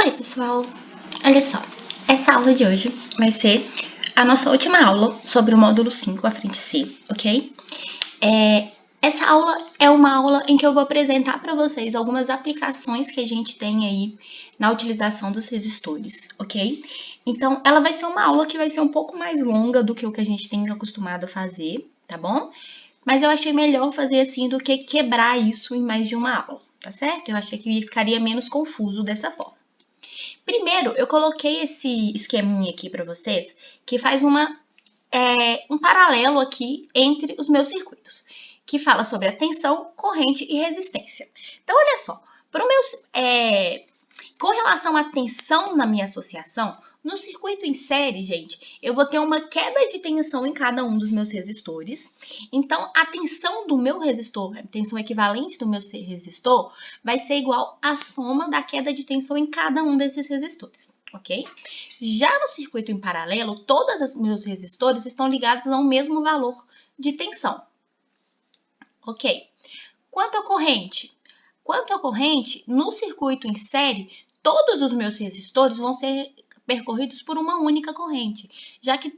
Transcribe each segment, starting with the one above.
Oi, pessoal! Olha só, essa aula de hoje vai ser a nossa última aula sobre o módulo 5, a frente C, ok? Essa aula é uma aula em que eu vou apresentar para vocês algumas aplicações que a gente tem aí na utilização dos resistores, ok? Então, ela vai ser uma aula que vai ser um pouco mais longa do que o que a gente tem acostumado a fazer, tá bom? Mas eu achei melhor fazer assim do que quebrar isso em mais de uma aula, tá certo? Eu achei que ficaria menos confuso dessa forma. Primeiro, eu coloquei esse esqueminha aqui para vocês, que faz um paralelo aqui entre os meus circuitos, que fala sobre a tensão, corrente e resistência. Então, olha só, com relação à tensão na minha associação, no circuito em série, gente, eu vou ter uma queda de tensão em cada um dos meus resistores. Então, a tensão do meu resistor, a tensão equivalente do meu resistor, vai ser igual à soma da queda de tensão em cada um desses resistores, ok? Já no circuito em paralelo, todos os meus resistores estão ligados ao mesmo valor de tensão, ok? Quanto à corrente, no circuito em série, todos os meus resistores vão ser percorridos por uma única corrente, já que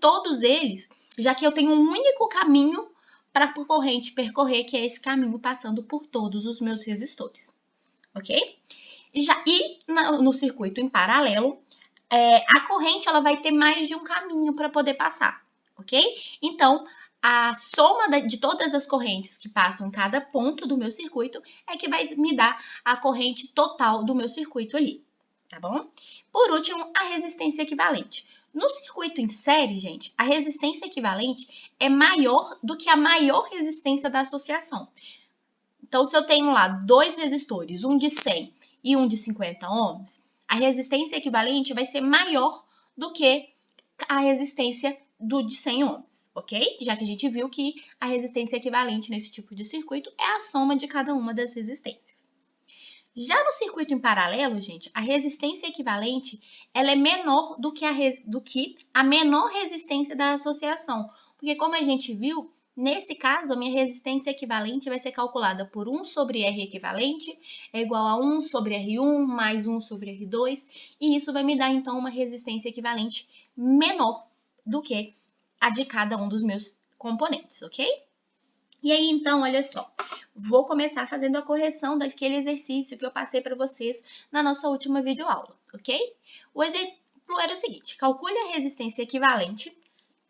eu tenho um único caminho para a corrente percorrer, que é esse caminho passando por todos os meus resistores, ok? No circuito em paralelo, a corrente ela vai ter mais de um caminho para poder passar, ok? Então, a soma de todas as correntes que passam em cada ponto do meu circuito é que vai me dar a corrente total do meu circuito ali, tá bom? Por último, a resistência equivalente. No circuito em série, gente, a resistência equivalente é maior do que a maior resistência da associação. Então, se eu tenho lá dois resistores, um de 100 e um de 50 ohms, a resistência equivalente vai ser maior do que a resistência de 100 ohms, ok? Já que a gente viu que a resistência equivalente nesse tipo de circuito é a soma de cada uma das resistências. Já no circuito em paralelo, gente, a resistência equivalente ela é menor do que a menor resistência da associação, porque como a gente viu, nesse caso, a minha resistência equivalente vai ser calculada por 1 sobre R equivalente é igual a 1 sobre R1 mais 1 sobre R2, e isso vai me dar, então, uma resistência equivalente menor do que a de cada um dos meus componentes, ok? E aí, então, olha só, vou começar fazendo a correção daquele exercício que eu passei para vocês na nossa última videoaula, ok? O exemplo era o seguinte, calcule a resistência equivalente.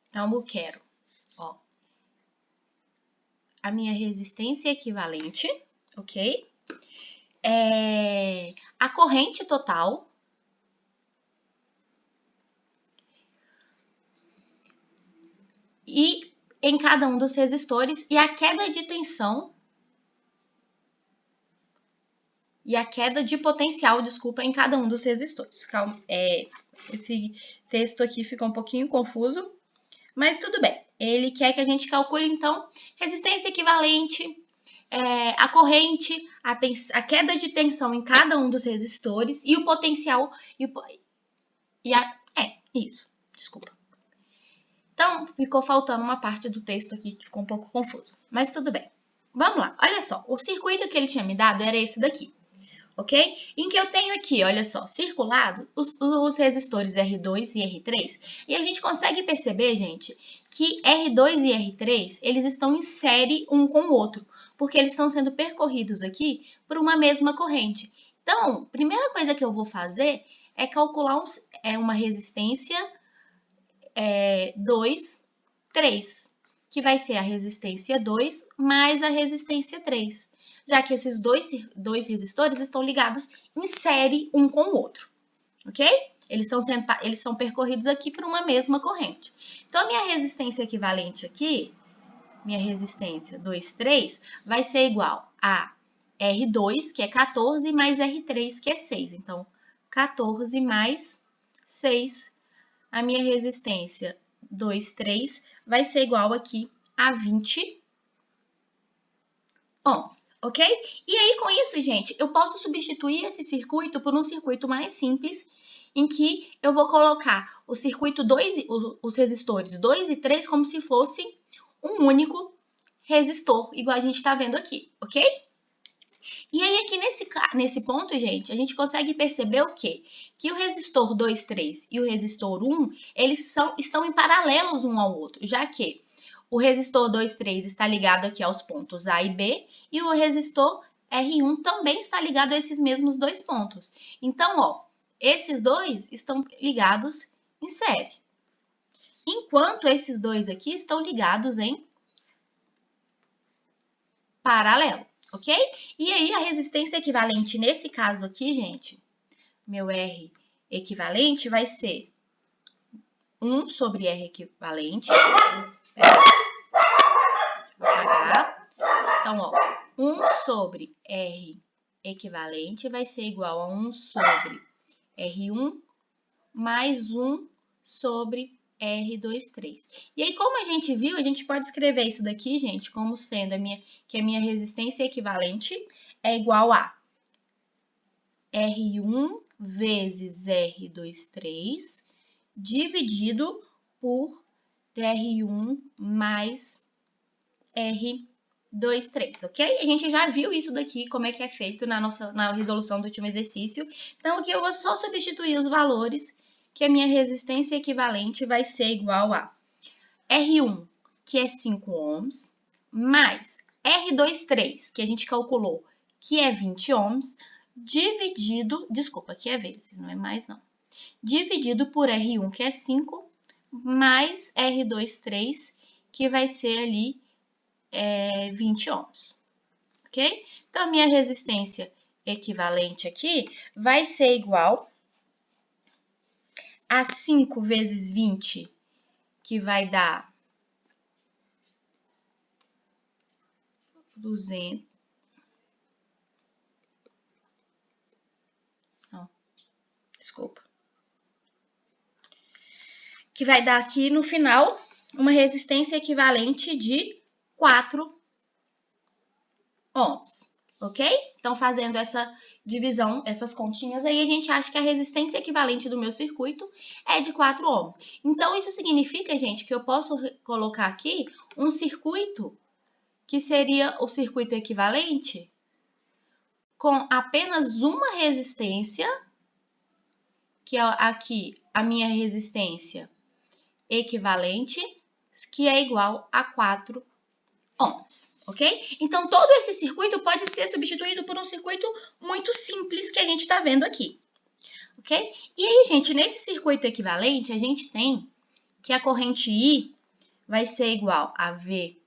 Então, eu quero, ó, a minha resistência equivalente, ok? A corrente total. E em cada um dos resistores e a queda de tensão e a queda de potencial, desculpa, em cada um dos resistores. Calma, esse texto aqui ficou um pouquinho confuso, mas tudo bem. Ele quer que a gente calcule, então, resistência equivalente, a corrente, a queda de tensão em cada um dos resistores e o potencial isso, desculpa. Então, ficou faltando uma parte do texto aqui que ficou um pouco confuso, mas tudo bem. Vamos lá, olha só, o circuito que ele tinha me dado era esse daqui, ok? Em que eu tenho aqui, olha só, circulado os resistores R2 e R3, e a gente consegue perceber, gente, que R2 e R3, eles estão em série um com o outro, porque eles estão sendo percorridos aqui por uma mesma corrente. Então, a primeira coisa que eu vou fazer é calcular uma resistência 2, 3, que vai ser a resistência 2 mais a resistência 3, já que esses dois resistores estão ligados em série um com o outro, ok? Eles são percorridos aqui por uma mesma corrente. Então, a minha resistência equivalente aqui, minha resistência 2, 3, vai ser igual a R2, que é 14, mais R3, que é 6. Então, 14 mais 6. A minha resistência 2, 3 vai ser igual aqui a 20 ohms, ok? E aí, com isso, gente, eu posso substituir esse circuito por um circuito mais simples, em que eu vou colocar o circuito 2, os resistores 2 e 3 como se fosse um único resistor, igual a gente está vendo aqui, ok? E aí, aqui nesse ponto, gente, a gente consegue perceber o quê? Que o resistor 2, 3 e o resistor 1, eles estão em paralelos um ao outro, já que o resistor 2, 3 está ligado aqui aos pontos A e B, e o resistor R1 também está ligado a esses mesmos dois pontos. Então, ó, esses dois estão ligados em série, enquanto esses dois aqui estão ligados em paralelo, ok? E aí, a resistência equivalente nesse caso aqui, gente, meu R equivalente vai ser 1 sobre R equivalente. Vou apagar. Então, ó, 1 sobre R equivalente vai ser igual a 1 sobre R1 mais 1 sobre R23. E aí, como a gente viu, a gente pode escrever isso daqui, gente, como sendo que a minha resistência equivalente é igual a R1 vezes R23 dividido por R1 mais R23, ok? A gente já viu isso daqui, como é que é feito na resolução do último exercício. Então, aqui eu vou só substituir os valores, que a minha resistência equivalente vai ser igual a R1, que é 5 ohms, mais R23, que a gente calculou, que é 20 ohms, dividido, desculpa, aqui é vezes, não é mais não, dividido por R1, que é 5, mais R23, que vai ser ali 20 ohms, ok? Então, a minha resistência equivalente aqui vai ser igual a 5 vezes 20, que vai dar 200. Não, desculpa. Que vai dar aqui no final uma resistência equivalente de 4 ohms, ok? Então, fazendo essa divisão, essas continhas aí, a gente acha que a resistência equivalente do meu circuito é de 4 ohms. Então, isso significa, gente, que eu posso colocar aqui um circuito que seria o circuito equivalente com apenas uma resistência, que é aqui a minha resistência equivalente, que é igual a 4 ohms, ok? Então, todo esse circuito pode ser substituído por um circuito muito simples que a gente está vendo aqui, ok? E aí, gente, nesse circuito equivalente, a gente tem que a corrente I vai ser igual a VAB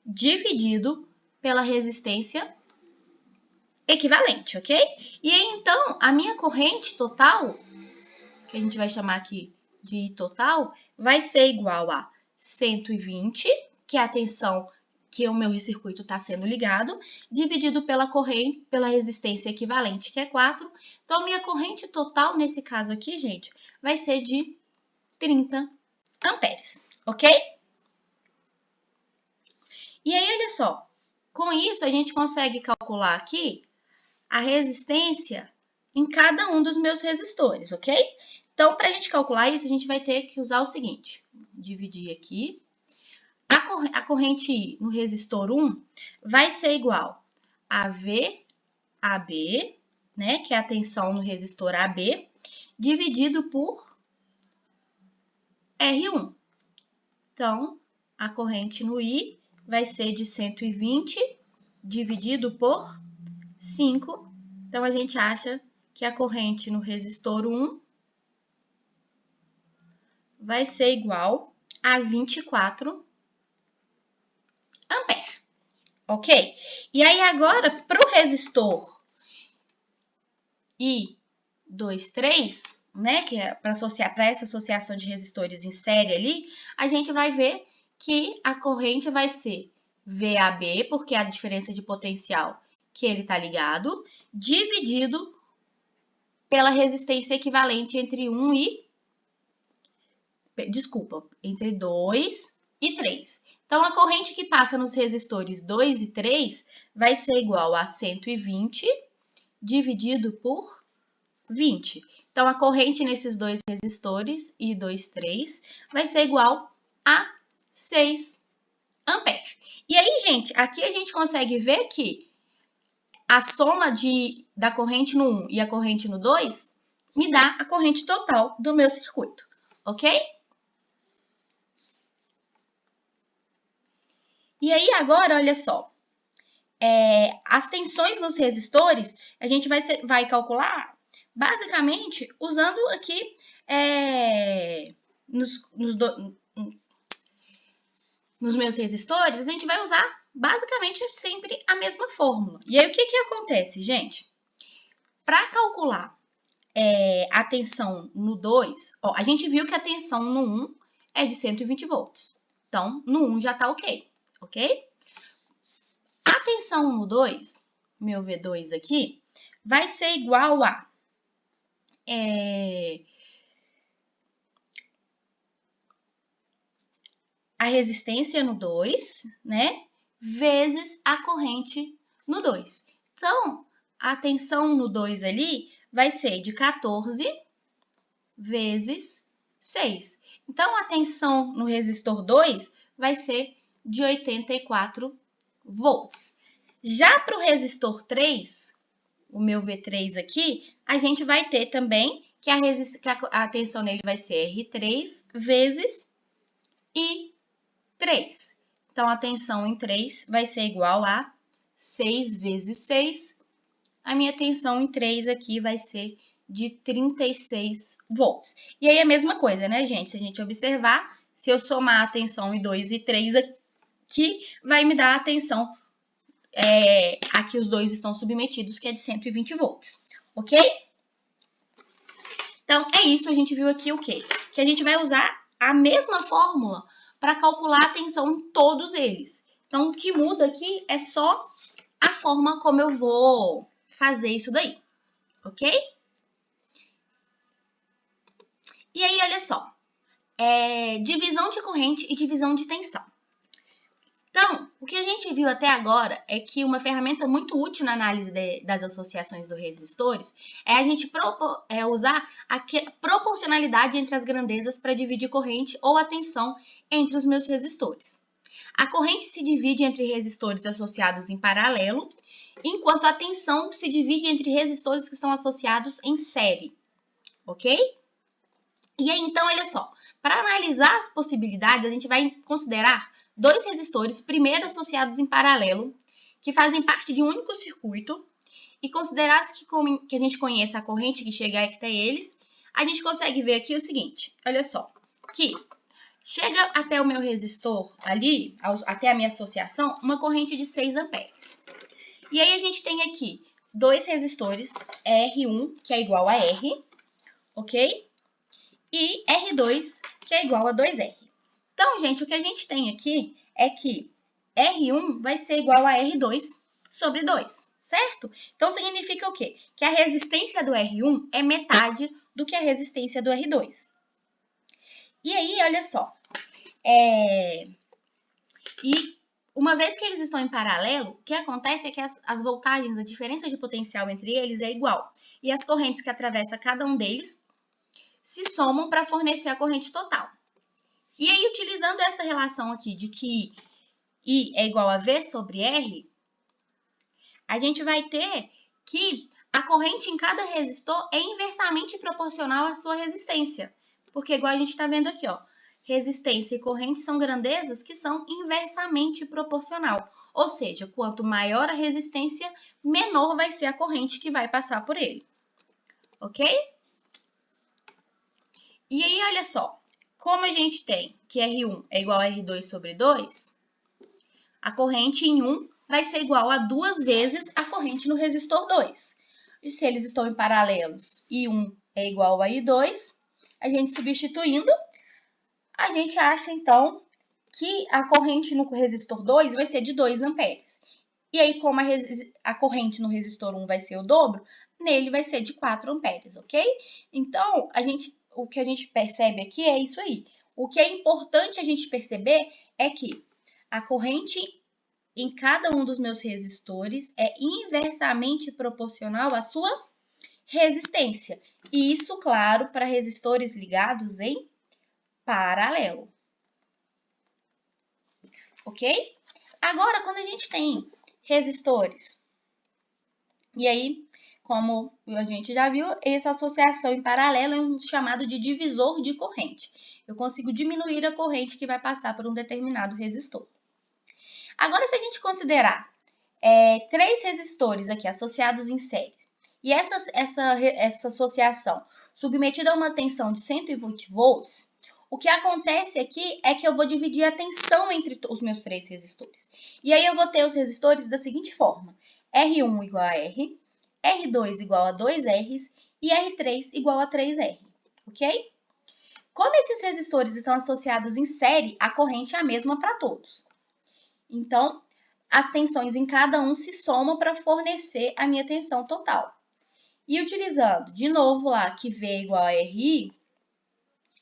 dividido pela resistência equivalente, ok? E aí, então, a minha corrente total, que a gente vai chamar aqui de I total, vai ser igual a 120, que é a tensão que o meu circuito está sendo ligado, dividido pela corrente, pela resistência equivalente, que é 4. Então, a minha corrente total, nesse caso aqui, gente, vai ser de 30 amperes, ok? E aí, olha só, com isso a gente consegue calcular aqui a resistência em cada um dos meus resistores, ok? Então, para a gente calcular isso, a gente vai ter que usar o seguinte, dividir aqui. A corrente I no resistor 1 vai ser igual a VAB, né, que é a tensão no resistor AB, dividido por R1. Então, a corrente no I vai ser de 120 dividido por 5. Então, a gente acha que a corrente no resistor 1 vai ser igual a 24 amperes, ok? E aí, agora, para o resistor I23, né, que é para essa associação de resistores em série ali, a gente vai ver que a corrente vai ser VAB, porque é a diferença de potencial que ele está ligado, dividido pela resistência equivalente entre 1 e... Desculpa, entre 2 e 3. Então, a corrente que passa nos resistores 2 e 3 vai ser igual a 120 dividido por 20. Então, a corrente nesses dois resistores, I2, 3, vai ser igual a 6 ampere. E aí, gente, aqui a gente consegue ver que a soma da corrente no 1 e a corrente no 2 me dá a corrente total do meu circuito, ok? E aí, agora, olha só. As tensões nos resistores, a gente vai calcular basicamente usando aqui nos meus resistores, a gente vai usar basicamente sempre a mesma fórmula. E aí, o que acontece, gente? Para calcular a tensão no 2, ó, a gente viu que a tensão no 1 é de 120 volts. Então, no 1 já tá ok? A tensão no 2, meu V2 aqui, vai ser igual a a resistência no 2, né? Vezes a corrente no 2. Então, a tensão no 2 ali vai ser de 14 vezes 6. Então, a tensão no resistor 2 vai ser de 84 volts. Já para o resistor 3, o meu V3 aqui, a gente vai ter também que a tensão nele vai ser R3 vezes I3. Então, a tensão em 3 vai ser igual a 6 vezes 6. A minha tensão em 3 aqui vai ser de 36 volts. E aí, a mesma coisa, né, gente? Se a gente observar, se eu somar a tensão em 2 e 3 aqui, vai me dar a tensão a que os dois estão submetidos, que é de 120 volts, ok? Então, é isso. A gente viu aqui o quê? Que a gente vai usar a mesma fórmula para calcular a tensão em todos eles. Então, o que muda aqui é só a forma como eu vou fazer isso daí, ok? E aí, olha só. Divisão de corrente e divisão de tensão. Então, o que a gente viu até agora é que uma ferramenta muito útil na análise das associações dos resistores é a gente usar a proporcionalidade entre as grandezas para dividir corrente ou a tensão entre os meus resistores. A corrente se divide entre resistores associados em paralelo, enquanto a tensão se divide entre resistores que estão associados em série, ok? E aí, então, olha só, para analisar as possibilidades, a gente vai considerar dois resistores, primeiro associados em paralelo, que fazem parte de um único circuito, e considerado que a gente conheça a corrente que chega até eles, a gente consegue ver aqui o seguinte, olha só, que chega até o meu resistor ali, até a minha associação, uma corrente de 6 amperes. E aí a gente tem aqui dois resistores, R1, que é igual a R, ok? E R2, que é igual a 2R. Então, gente, o que a gente tem aqui é que R1 vai ser igual a R2 sobre 2, certo? Então, significa o quê? Que a resistência do R1 é metade do que a resistência do R2. E aí, olha só. E uma vez que eles estão em paralelo, o que acontece é que as voltagens, a diferença de potencial entre eles é igual. E as correntes que atravessam cada um deles se somam para fornecer a corrente total. E aí, utilizando essa relação aqui de que I é igual a V sobre R, a gente vai ter que a corrente em cada resistor é inversamente proporcional à sua resistência. Porque igual a gente está vendo aqui, ó, resistência e corrente são grandezas que são inversamente proporcional. Ou seja, quanto maior a resistência, menor vai ser a corrente que vai passar por ele. Ok? E aí, olha só. Como a gente tem que R1 é igual a R2 sobre 2, a corrente em 1 vai ser igual a 2 vezes a corrente no resistor 2. E se eles estão em paralelos e 1 é igual a I2, a gente substituindo, a gente acha então que a corrente no resistor 2 vai ser de 2 amperes. E aí, como a corrente no resistor 1 vai ser o dobro, nele vai ser de 4 amperes, ok? Então, o que a gente percebe aqui é isso aí. O que é importante a gente perceber é que a corrente em cada um dos meus resistores é inversamente proporcional à sua resistência. E isso, claro, para resistores ligados em paralelo. ok? Agora, quando a gente tem resistores, e aí, como a gente já viu, essa associação em paralelo é um chamado de divisor de corrente. Eu consigo diminuir a corrente que vai passar por um determinado resistor. Agora, se a gente considerar três resistores aqui associados em série, e essa associação submetida a uma tensão de 120 volts, o que acontece aqui é que eu vou dividir a tensão entre os meus três resistores. E aí eu vou ter os resistores da seguinte forma: R1 igual a R, R2 igual a 2Rs e R3 igual a 3R, ok? Como esses resistores estão associados em série, a corrente é a mesma para todos. Então, as tensões em cada um se somam para fornecer a minha tensão total. E utilizando, de novo lá, que V é igual a RI,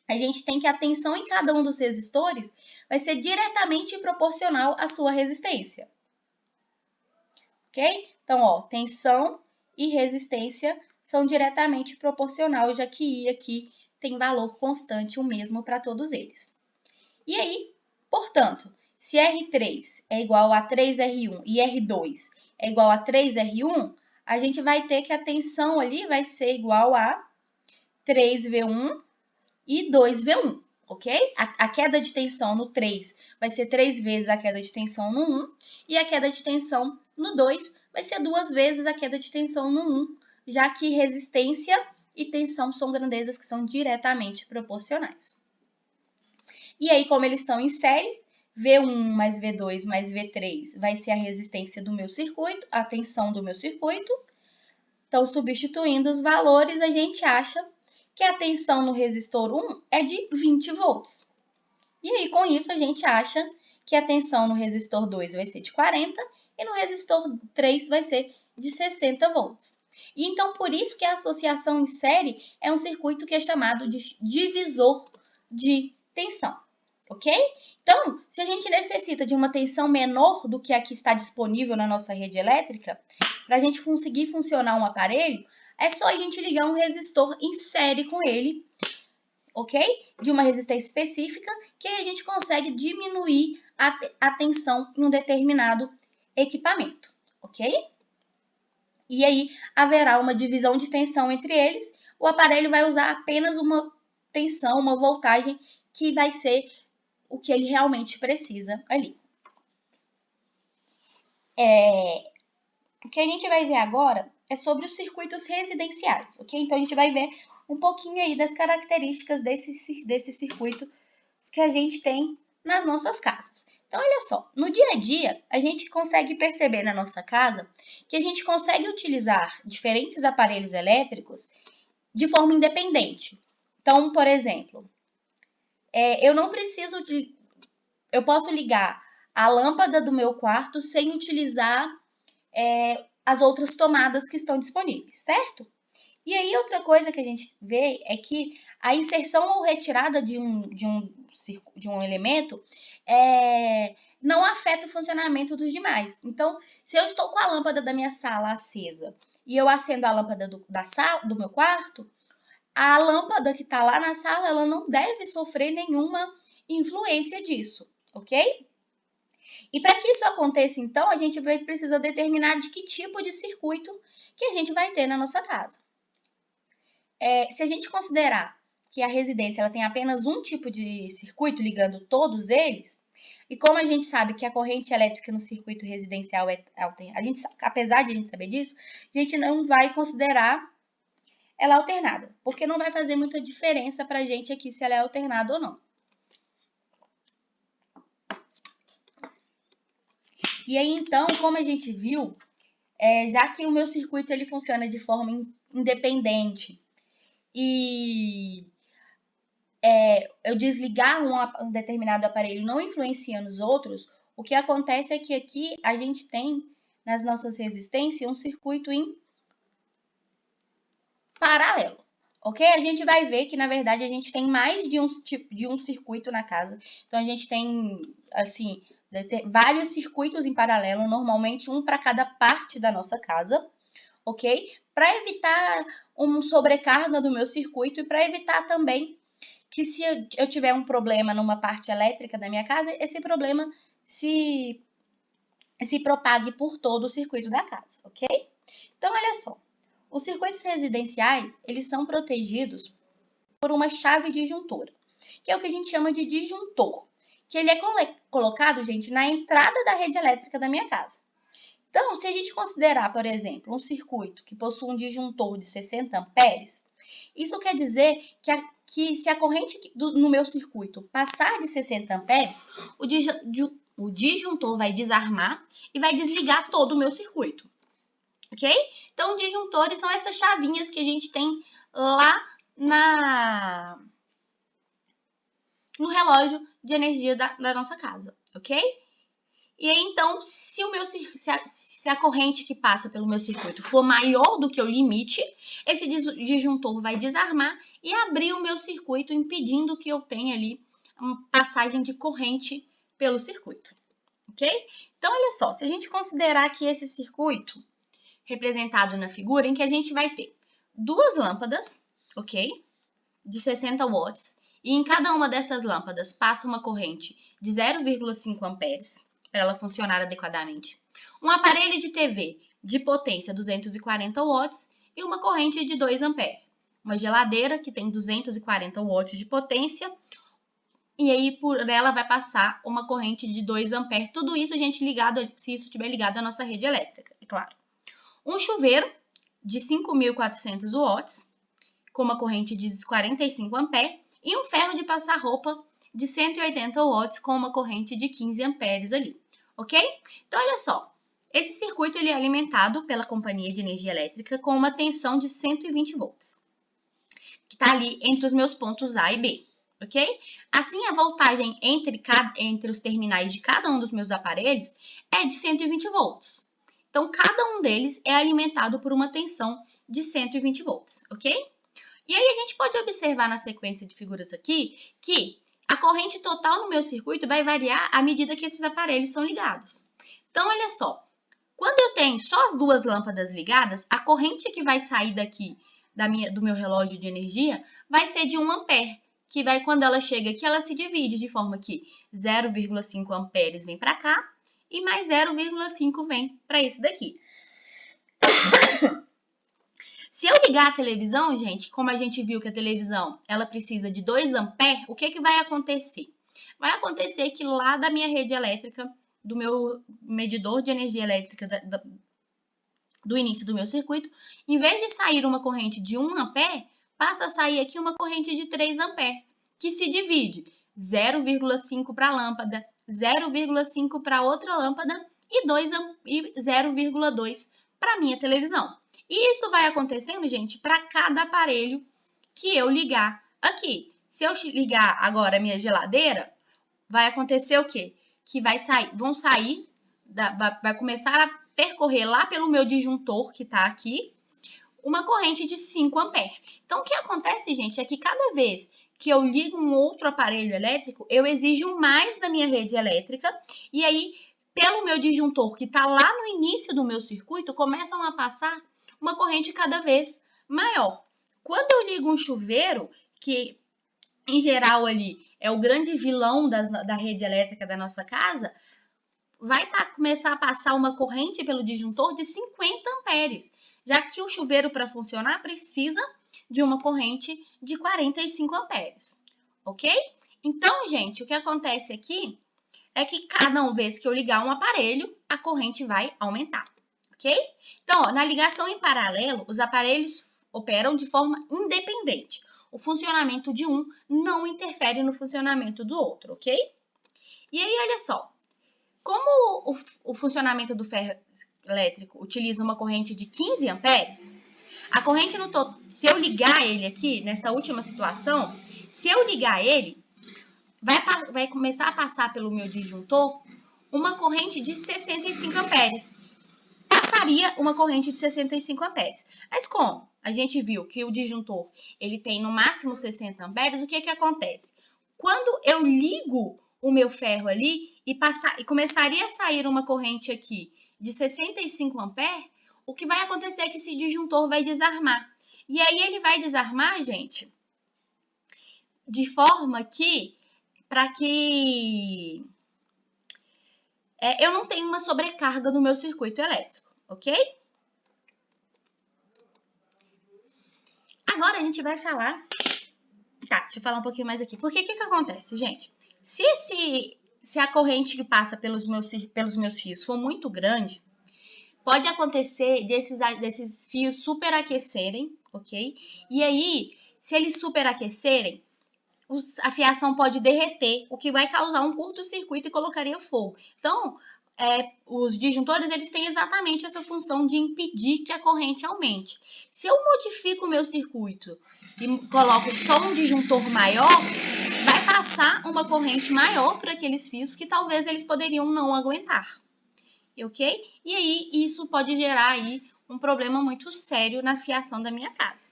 a gente tem que a tensão em cada um dos resistores vai ser diretamente proporcional à sua resistência. Ok? Então, ó, tensão e resistência são diretamente proporcionais, já que I aqui tem valor constante, o mesmo para todos eles. E aí, portanto, se R3 é igual a 3R1 e R2 é igual a 3R1, a gente vai ter que a tensão ali vai ser igual a 3V1 e 2V1, ok? A queda de tensão no 3 vai ser 3 vezes a queda de tensão no 1 e a queda de tensão no 2 vai ser 2 vezes a queda de tensão no 1, já que resistência e tensão são grandezas que são diretamente proporcionais. E aí, como eles estão em série, V1 mais V2 mais V3 vai ser a resistência do meu circuito, a tensão do meu circuito. Então, substituindo os valores, a gente acha que a tensão no resistor 1 é de 20 volts. E aí, com isso, a gente acha que a tensão no resistor 2 vai ser de 40 e no resistor 3 vai ser de 60 volts. E então, por isso que a associação em série é um circuito que é chamado de divisor de tensão, ok? Então, se a gente necessita de uma tensão menor do que a que está disponível na nossa rede elétrica, para a gente conseguir funcionar um aparelho, é só a gente ligar um resistor em série com ele, ok? De uma resistência específica, que aí a gente consegue diminuir a tensão em um determinado equipamento, ok? E aí haverá uma divisão de tensão entre eles, o aparelho vai usar apenas uma tensão, uma voltagem que vai ser o que ele realmente precisa ali. O que a gente vai ver agora é sobre os circuitos residenciais, ok? Então, a gente vai ver um pouquinho aí das características desse circuito que a gente tem nas nossas casas. Então, olha só, no dia a dia, a gente consegue perceber na nossa casa que a gente consegue utilizar diferentes aparelhos elétricos de forma independente. Então, por exemplo, eu posso ligar a lâmpada do meu quarto sem utilizar as outras tomadas que estão disponíveis, certo? E aí, outra coisa que a gente vê é que a inserção ou retirada de um elemento não afeta o funcionamento dos demais. Então, se eu estou com a lâmpada da minha sala acesa e eu acendo a lâmpada do meu quarto, a lâmpada que está lá na sala, ela não deve sofrer nenhuma influência disso, ok? E para que isso aconteça, então, a gente vai precisar determinar de que tipo de circuito que a gente vai ter na nossa casa. Se a gente considerar que a residência ela tem apenas um tipo de circuito ligando todos eles, e como a gente sabe que a corrente elétrica no circuito residencial apesar de a gente saber disso, a gente não vai considerar ela alternada, porque não vai fazer muita diferença para a gente aqui se ela é alternada ou não. E aí, então, como a gente viu, já que o meu circuito ele funciona de forma independente e eu desligar um determinado aparelho não influencia nos outros, o que acontece é que aqui a gente tem nas nossas resistências um circuito em paralelo, ok? A gente vai ver que, na verdade, a gente tem mais de um circuito na casa. Então, a gente tem, assim, vários circuitos em paralelo, normalmente um para cada parte da nossa casa, ok? Para evitar uma sobrecarga do meu circuito e para evitar também que se eu tiver um problema numa parte elétrica da minha casa, esse problema se propague por todo o circuito da casa, ok? Então, olha só. Os circuitos residenciais, eles são protegidos por uma chave disjuntora, que é o que a gente chama de disjuntor, que ele é colocado, gente, na entrada da rede elétrica da minha casa. Então, se a gente considerar, por exemplo, um circuito que possui um disjuntor de 60 amperes, isso quer dizer que se a corrente no meu circuito passar de 60 amperes, o disjuntor vai desarmar e vai desligar todo o meu circuito, ok? Então, disjuntores são essas chavinhas que a gente tem lá no relógio de energia da nossa casa, ok? E aí, então, se a corrente que passa pelo meu circuito for maior do que o limite, esse disjuntor vai desarmar e abrir o meu circuito, impedindo que eu tenha ali uma passagem de corrente pelo circuito, ok? Então, olha só, se a gente considerar que esse circuito, representado na figura, em que a gente vai ter duas lâmpadas, ok? De 60 watts, e em cada uma dessas lâmpadas passa uma corrente de 0,5 amperes, para ela funcionar adequadamente. Um aparelho de TV de potência 240 watts e uma corrente de 2 amperes. Uma geladeira que tem 240 watts de potência e aí por ela vai passar uma corrente de 2 amperes. Tudo isso, gente, ligado, se isso estiver ligado à nossa rede elétrica, é claro. Um chuveiro de 5.400 watts com uma corrente de 45 amperes e um ferro de passar roupa de 180 watts com uma corrente de 15 amperes ali, ok? Então, olha só, esse circuito ele é alimentado pela companhia de energia elétrica com uma tensão de 120 volts, que está ali entre os meus pontos A e B, ok? Assim, a voltagem entre os terminais de cada um dos meus aparelhos é de 120 volts. Então, cada um deles é alimentado por uma tensão de 120 volts, ok? E aí a gente pode observar na sequência de figuras aqui que a corrente total no meu circuito vai variar à medida que esses aparelhos são ligados. Então, olha só, quando eu tenho só as duas lâmpadas ligadas, a corrente que vai sair daqui do meu relógio de energia vai ser de 1 ampere, que vai, quando ela chega aqui, ela se divide de forma que 0,5 amperes vem para cá e mais 0,5 vem para esse daqui. Se eu ligar a televisão, gente, como a gente viu que a televisão ela precisa de 2 amperes, o que vai acontecer? Vai acontecer que lá da minha rede elétrica, do meu medidor de energia elétrica do início do meu circuito, em vez de sair uma corrente de 1 ampere, passa a sair aqui uma corrente de 3 amperes, que se divide 0,5 para a lâmpada, 0,5 para outra lâmpada e 0,2 para a minha televisão. E isso vai acontecendo, gente, para cada aparelho que eu ligar aqui. Se eu ligar agora a minha geladeira, vai acontecer o quê? Que vai começar a percorrer lá pelo meu disjuntor, que está aqui, uma corrente de 5 amperes. Então, o que acontece, gente, é que cada vez que eu ligo um outro aparelho elétrico, eu exijo mais da minha rede elétrica, e aí, pelo meu disjuntor, que está lá no início do meu circuito, começam a passar uma corrente cada vez maior. Quando eu ligo um chuveiro, que em geral ali é o grande vilão da rede elétrica da nossa casa, vai começar a passar uma corrente pelo disjuntor de 50 amperes, já que o chuveiro, para funcionar, precisa de uma corrente de 45 amperes, ok? Então, gente, o que acontece aqui é que cada vez que eu ligar um aparelho, a corrente vai aumentar, ok? Então, ó, na ligação em paralelo, os aparelhos operam de forma independente. O funcionamento de um não interfere no funcionamento do outro, ok? E aí, olha só, como o funcionamento do ferro elétrico utiliza uma corrente de 15 amperes, a corrente se eu ligar ele aqui, nessa última situação, se eu ligar ele, vai começar a passar pelo meu disjuntor uma corrente de 65 amperes. Passaria uma corrente de 65 amperes. Mas como a gente viu que o disjuntor ele tem no máximo 60 amperes, o que acontece? Quando eu ligo o meu ferro ali e começaria a sair uma corrente aqui de 65 amperes, o que vai acontecer é que esse disjuntor vai desarmar. E aí ele vai desarmar, gente, de forma que, para que eu não tenho uma sobrecarga no meu circuito elétrico, ok? Agora a gente vai falar... Tá, deixa eu falar um pouquinho mais aqui. Porque o que acontece, gente? Se a corrente que passa pelos meus fios for muito grande, pode acontecer desses fios superaquecerem, ok? E aí, se eles superaquecerem, a fiação pode derreter, o que vai causar um curto-circuito e colocaria fogo. Então, os disjuntores, eles têm exatamente essa função de impedir que a corrente aumente. Se eu modifico o meu circuito e coloco só um disjuntor maior, vai passar uma corrente maior para aqueles fios que talvez eles poderiam não aguentar, ok? E aí, isso pode gerar aí um problema muito sério na fiação da minha casa,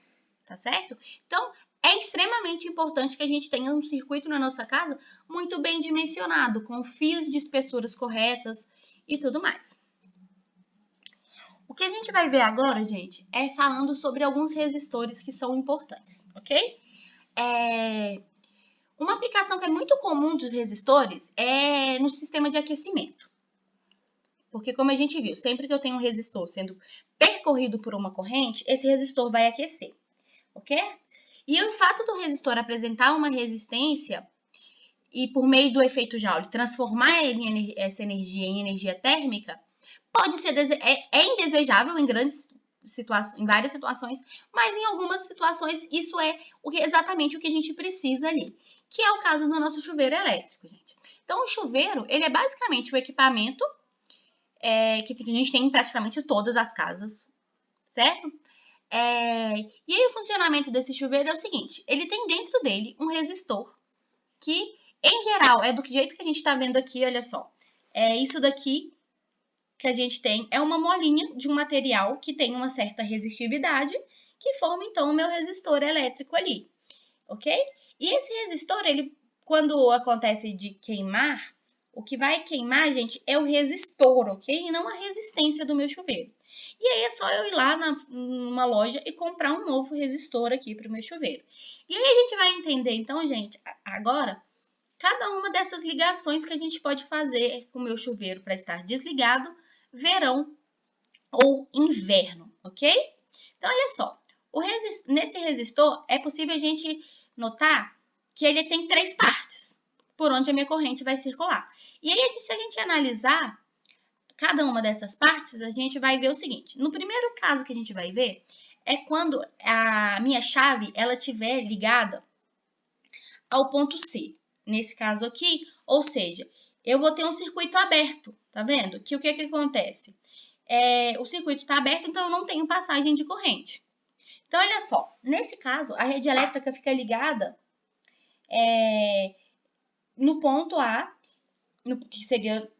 tá certo? Então, é extremamente importante que a gente tenha um circuito na nossa casa muito bem dimensionado, com fios de espessuras corretas e tudo mais. O que a gente vai ver agora, gente, é falando sobre alguns resistores que são importantes, ok? Uma aplicação que é muito comum dos resistores é no sistema de aquecimento. Porque, como a gente viu, sempre que eu tenho um resistor sendo percorrido por uma corrente, esse resistor vai aquecer, ok? E o fato do resistor apresentar uma resistência e, por meio do efeito Joule, transformar essa energia em energia térmica, pode ser indesejável em várias situações, mas em algumas situações isso é exatamente o que a gente precisa ali, que é o caso do nosso chuveiro elétrico, gente. Então, o chuveiro, ele é basicamente o equipamento que a gente tem em praticamente todas as casas, certo? E aí o funcionamento desse chuveiro é o seguinte, ele tem dentro dele um resistor que, em geral, é do jeito que a gente está vendo aqui, olha só. Isso daqui que a gente tem é uma molinha de um material que tem uma certa resistividade, que forma, então, o meu resistor elétrico ali, ok? E esse resistor, ele, quando acontece de queimar, o que vai queimar, gente, é o resistor, ok? E não a resistência do meu chuveiro. E aí é só eu ir lá numa loja e comprar um novo resistor aqui para o meu chuveiro. E aí a gente vai entender, então, gente, agora, cada uma dessas ligações que a gente pode fazer com o meu chuveiro para estar desligado, verão ou inverno, ok? Então, olha só, nesse resistor é possível a gente notar que ele tem 3 partes por onde a minha corrente vai circular. E aí, se a gente analisar cada uma dessas partes, a gente vai ver o seguinte. No primeiro caso que a gente vai ver é quando a minha chave ela estiver ligada ao ponto C. Nesse caso aqui, ou seja, eu vou ter um circuito aberto, tá vendo? Que o que acontece? O circuito está aberto, então eu não tenho passagem de corrente. Então, olha só, nesse caso, a rede elétrica fica ligada no ponto A, que seria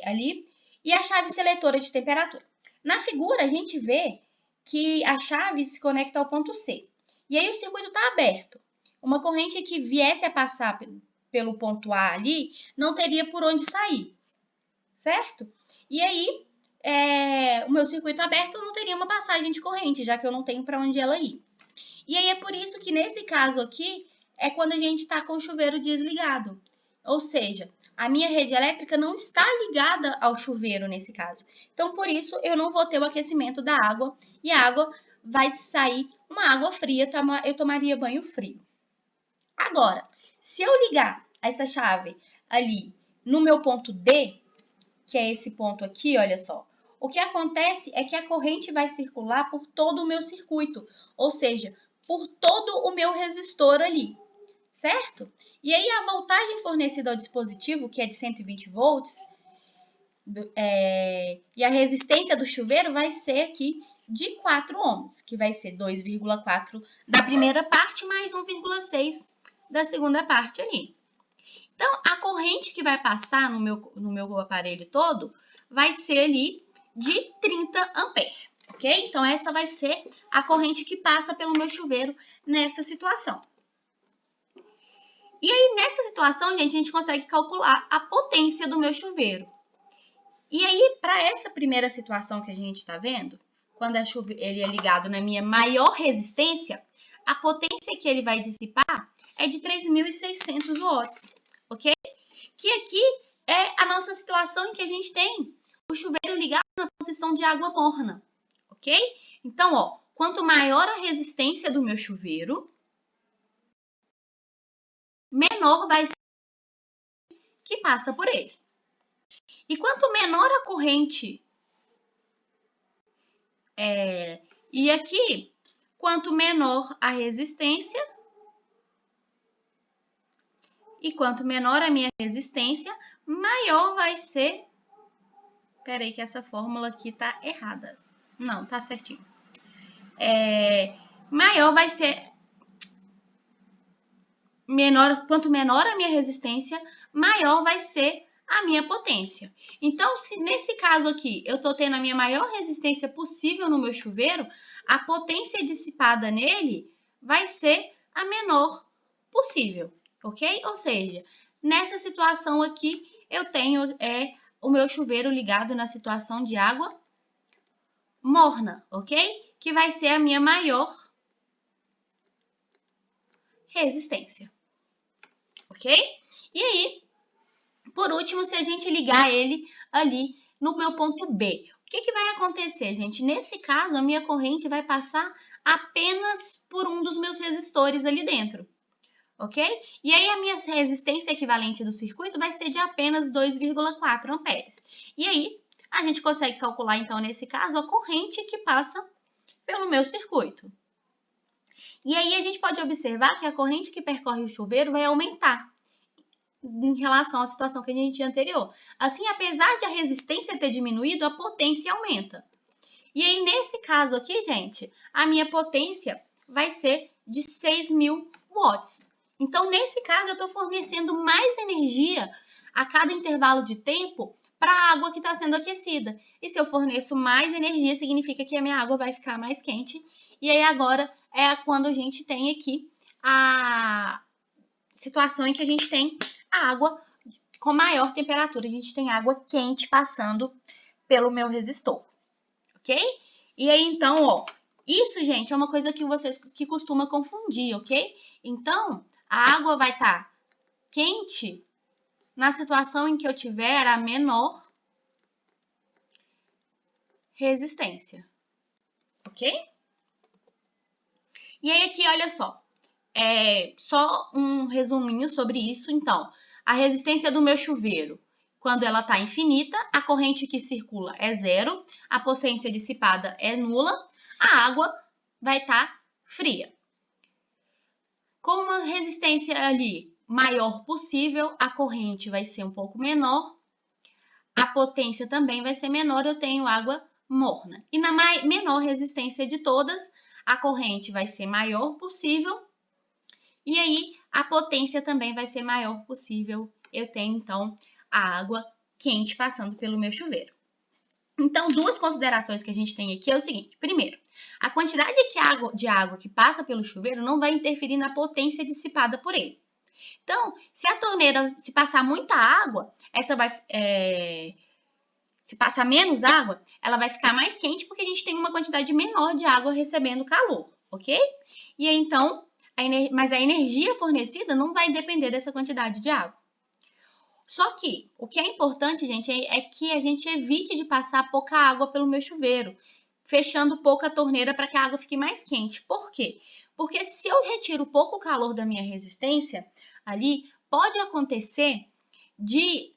ali, e a chave seletora de temperatura. Na figura, a gente vê que a chave se conecta ao ponto C. E aí o circuito está aberto. Uma corrente que viesse a passar pelo ponto A ali, não teria por onde sair, certo? E aí, o meu circuito aberto não teria uma passagem de corrente, já que eu não tenho para onde ela ir. E aí é por isso que nesse caso aqui, é quando a gente está com o chuveiro desligado. Ou seja, a minha rede elétrica não está ligada ao chuveiro nesse caso. Então, por isso, eu não vou ter o aquecimento da água e a água vai sair uma água fria, eu tomaria banho frio. Agora, se eu ligar essa chave ali no meu ponto D, que é esse ponto aqui, olha só, o que acontece é que a corrente vai circular por todo o meu circuito, ou seja, por todo o meu resistor ali, certo? E aí a voltagem fornecida ao dispositivo, que é de 120 volts, e a resistência do chuveiro vai ser aqui de 4 ohms, que vai ser 2,4 da primeira parte mais 1,6 da segunda parte ali. Então, a corrente que vai passar no meu aparelho todo vai ser ali de 30 amperes, ok? Então, essa vai ser a corrente que passa pelo meu chuveiro nessa situação. E aí, nessa situação, gente, a gente consegue calcular a potência do meu chuveiro. E aí, para essa primeira situação que a gente está vendo, quando ele é ligado na minha maior resistência, a potência que ele vai dissipar é de 3.600 watts, ok? Que aqui é a nossa situação em que a gente tem o chuveiro ligado na posição de água morna, ok? Então, ó, quanto maior a resistência do meu chuveiro, menor vai ser que passa por ele. E quanto menor a corrente, e aqui, quanto menor a resistência, e quanto menor a minha resistência, maior vai ser... Peraí que essa fórmula aqui tá errada. Não, tá certinho. Maior vai ser... Quanto menor a minha resistência, maior vai ser a minha potência. Então, se nesse caso aqui eu estou tendo a minha maior resistência possível no meu chuveiro, a potência dissipada nele vai ser a menor possível, ok? Ou seja, nessa situação aqui, eu tenho o meu chuveiro ligado na situação de água morna, ok? Que vai ser a minha maior resistência, ok? E aí, por último, se a gente ligar ele ali no meu ponto B, o que vai acontecer, gente? Nesse caso, a minha corrente vai passar apenas por um dos meus resistores ali dentro, ok? E aí, a minha resistência equivalente do circuito vai ser de apenas 2,4 amperes. E aí, a gente consegue calcular, então, nesse caso, a corrente que passa pelo meu circuito. E aí, a gente pode observar que a corrente que percorre o chuveiro vai aumentar em relação à situação que a gente tinha anterior. Assim, apesar de a resistência ter diminuído, a potência aumenta. E aí, nesse caso aqui, gente, a minha potência vai ser de 6.000 watts. Então, nesse caso, eu estou fornecendo mais energia a cada intervalo de tempo para a água que está sendo aquecida. E se eu forneço mais energia, significa que a minha água vai ficar mais quente. E aí, agora, é quando a gente tem aqui a situação em que a gente tem a água com maior temperatura. A gente tem água quente passando pelo meu resistor, ok? E aí, então, ó, isso, gente, é uma coisa que vocês que costuma confundir, ok? Então, a água vai estar quente na situação em que eu tiver a menor resistência, ok? E aí, aqui, olha só um resuminho sobre isso. Então, a resistência do meu chuveiro, quando ela está infinita, a corrente que circula é zero, a potência dissipada é nula, a água vai estar fria. Com uma resistência ali maior possível, a corrente vai ser um pouco menor, a potência também vai ser menor, eu tenho água morna. E na menor resistência de todas, a corrente vai ser maior possível, e aí, a potência também vai ser maior possível. Eu tenho, então, a água quente passando pelo meu chuveiro. Então, duas considerações que a gente tem aqui é o seguinte. Primeiro, a quantidade de água que passa pelo chuveiro não vai interferir na potência dissipada por ele. Então, se a torneira, se passar muita água, se passar menos água, ela vai ficar mais quente porque a gente tem uma quantidade menor de água recebendo calor, ok? E aí, então, mas a energia fornecida não vai depender dessa quantidade de água. Só que o que é importante, gente, é que a gente evite de passar pouca água pelo meu chuveiro, fechando pouco a torneira para que a água fique mais quente. Por quê? Porque se eu retiro pouco calor da minha resistência ali, pode acontecer de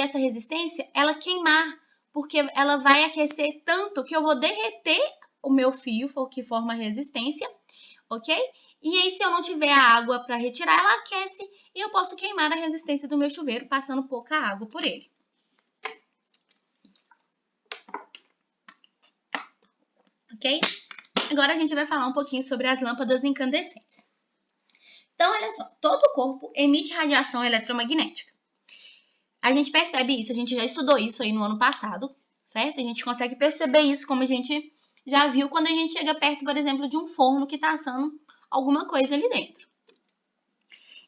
essa resistência ela queimar, porque ela vai aquecer tanto que eu vou derreter o meu fio que forma a resistência, ok? E aí, se eu não tiver a água para retirar, ela aquece e eu posso queimar a resistência do meu chuveiro passando pouca água por ele. Ok? Agora a gente vai falar um pouquinho sobre as lâmpadas incandescentes. Então, olha só, todo o corpo emite radiação eletromagnética. A gente percebe isso, a gente já estudou isso aí no ano passado, certo? A gente consegue perceber isso como a gente já viu quando a gente chega perto, por exemplo, de um forno que está assando alguma coisa ali dentro.